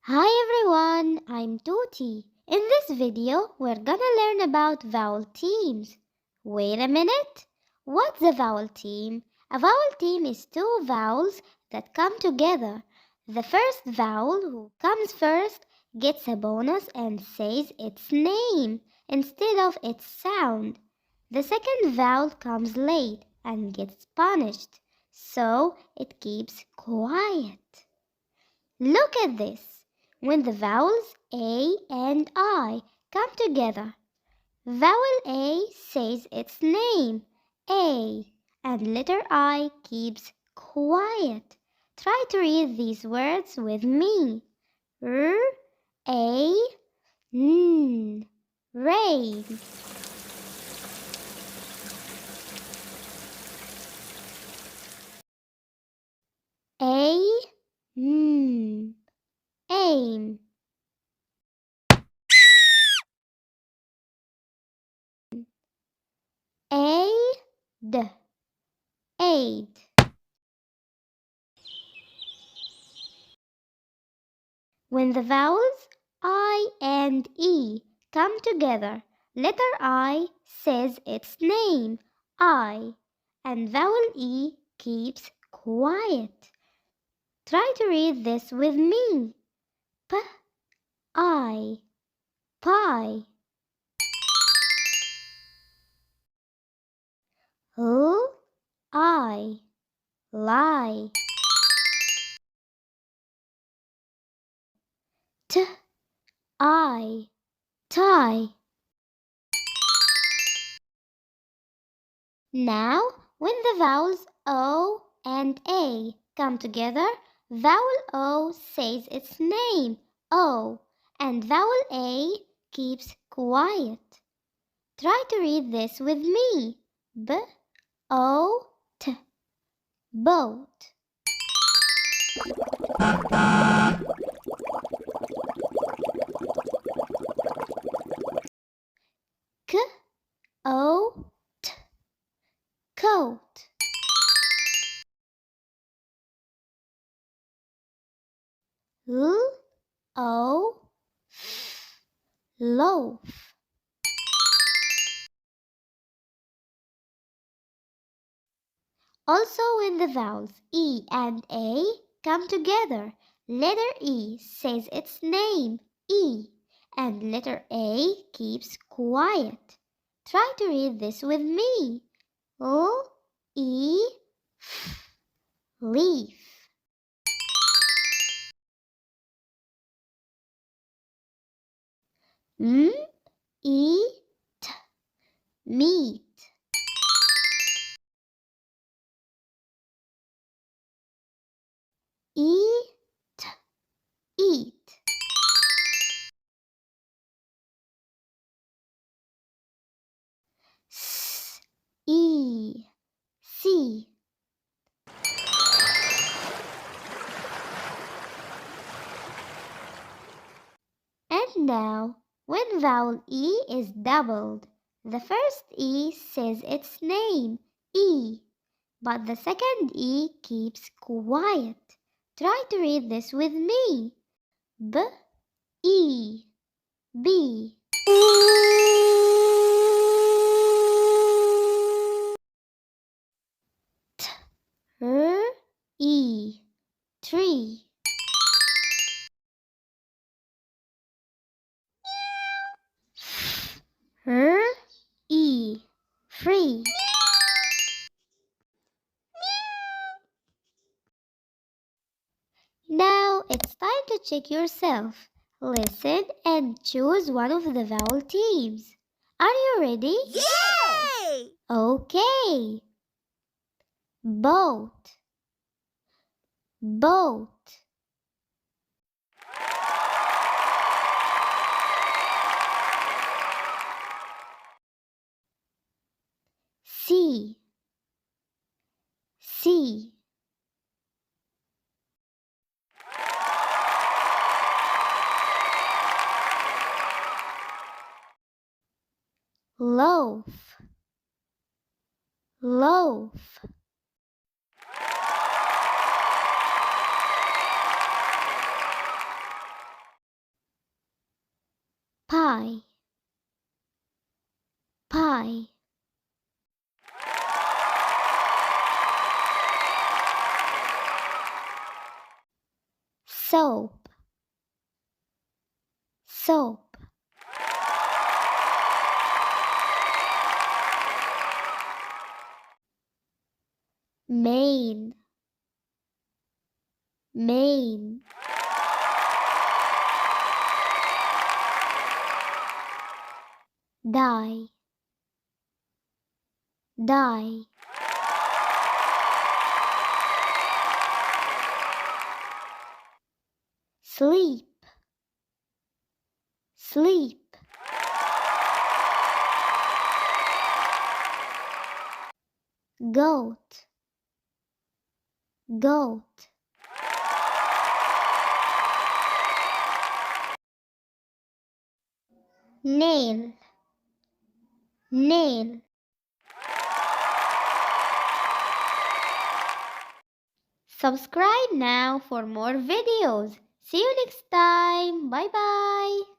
Hi everyone, I'm Tuti. In this video, we're gonna learn about vowel teams. Wait a minute, what's a vowel team? A vowel team is two vowels that come together. The first vowel who comes first gets a bonus and says its name instead of its sound. The second vowel comes late and gets punished, so it keeps quiet. Look at this. When the vowels A and I come together, vowel A says its name, A, and letter I keeps quiet. Try to read these words with me. R, A, N, rain. A, N, aim. Aid, aid. When the vowels I and E come together, letter I says its name, I, and vowel E keeps quiet. Try to read this with me. P-I, pie. L-I, lie. T-I, tie. Now, when the vowels O and A come together, vowel O says its name, O, and vowel A keeps quiet. Try to read this with me. B-O-T, boat. K-O-T, coat. L-O-F, loaf. Also, when the vowels E and A come together, letter E says its name, E, and letter A keeps quiet. Try to read this with me. L-E-F, leaf. M-E-T, meat. Eat, eat. S-E, see. And now, when vowel E is doubled, the first E says its name, E, but the second E keeps quiet. Try to read this with me. B-E, bee. T-R-E, tree. F-R-E, free. Now it's time to check yourself. Listen and choose one of the vowel teams. Are you ready? Yay! Okay. Boat, boat. Sea, sea. Loaf, loaf. pie, pie. Soap, soap. Main, main. Die, die. Sleep, sleep. Goat, goat. Nail, nail. Subscribe now for more videos. See you next time. Bye bye.